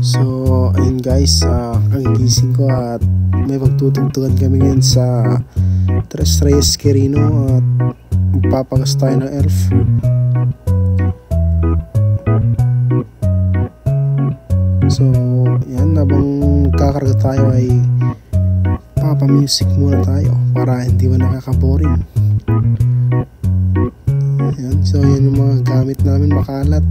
So ayun guys, kagigising ko at may pagtutugtugan kami ngayon sa Tres Reyes Quirino at magpapagas tayo ng elf. So yan, habang kakarga tayo ay papa-music muna tayo para hindi mo nakaka-boring. Yan, so yan yung mga gamit namin makalat.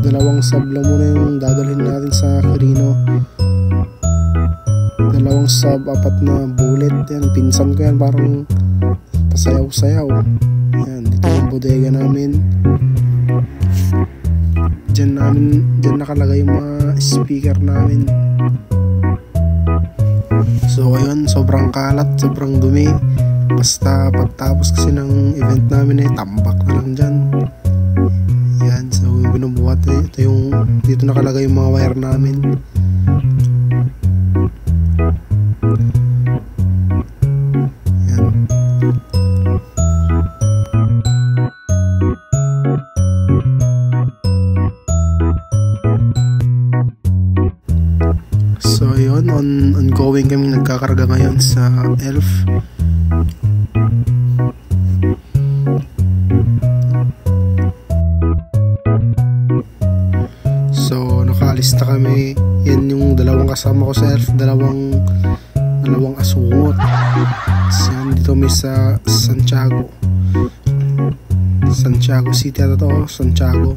Dalawang sabla muna yung dadalhin natin sa Quirino. Dalawang sub, 4 na bullet. Yan, pinsan ko yan, parang pasayaw-sayaw. Yan, dito yung bodega namin. Diyan nakalagay yung mga speaker namin. So ayun, sobrang kalat, sobrang dumi. Basta pagtapos kasi ng event namin ay tambak na lang dyan. Yan, so binubuhat ito yung dito nakalagay yung mga wire namin. Yan. So yun, ongoing kami nagkakarga ngayon sa elf. So nakalista kami. Yan yung dalawang kasama ko sa elf, dalawang asungot. So, dito may sa Santiago City ata to, Santiago.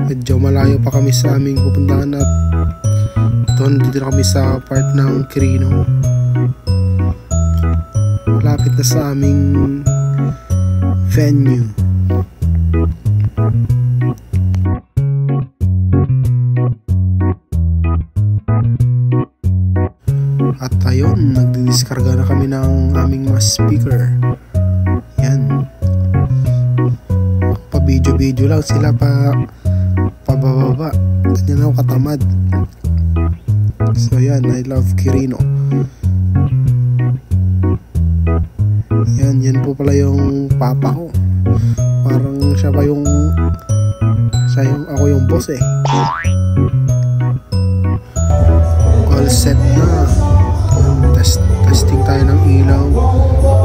Medyo malayo pa kami sa aming pupuntahan at dito na kami sa part ng Quirino. Malapit na sa aming venue. At ayun, nagdidiskarga na kami ng aming mga speaker. Yan, pa video lang sila, pababa. Ganyan ako katamad. So yan, I love Quirino. Yan po pala yung papa ko. Parang ako yung boss eh. All set na. Testing tayo ng ilaw,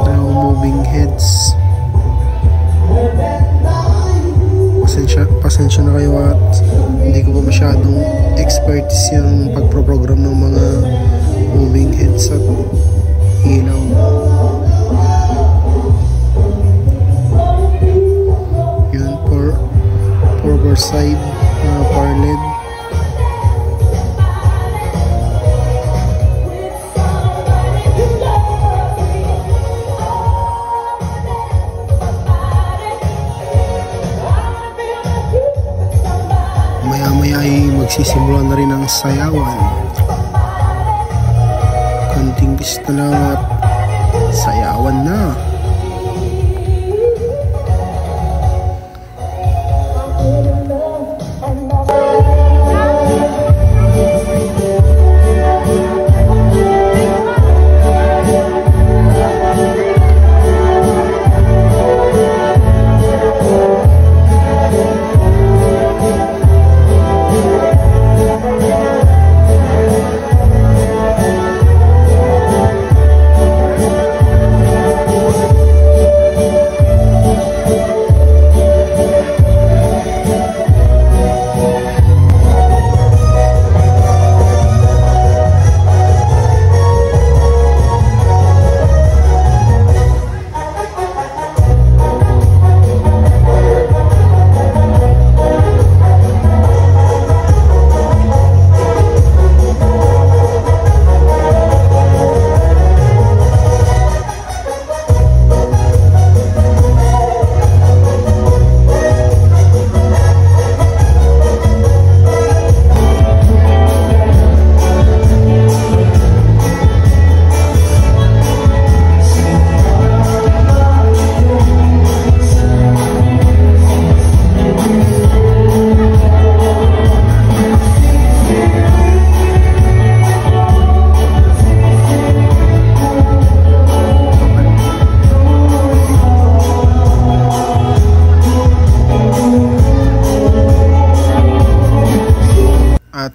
ng moving heads. Pasensya na kayo at hindi ko pa masyadong expertise yung pagproprogram ng mga moving heads at ilaw. Yun, forward side, power LED. Maya ay magsisimula na rin ang sayawan. Konting pista lang at sayawan na.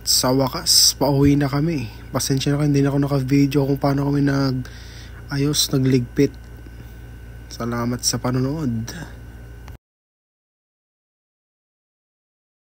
sa wakas, pauwi na kami. Pasensya na kayo, hindi na ako naka-video kung paano kami nagligpit. Salamat sa panonood.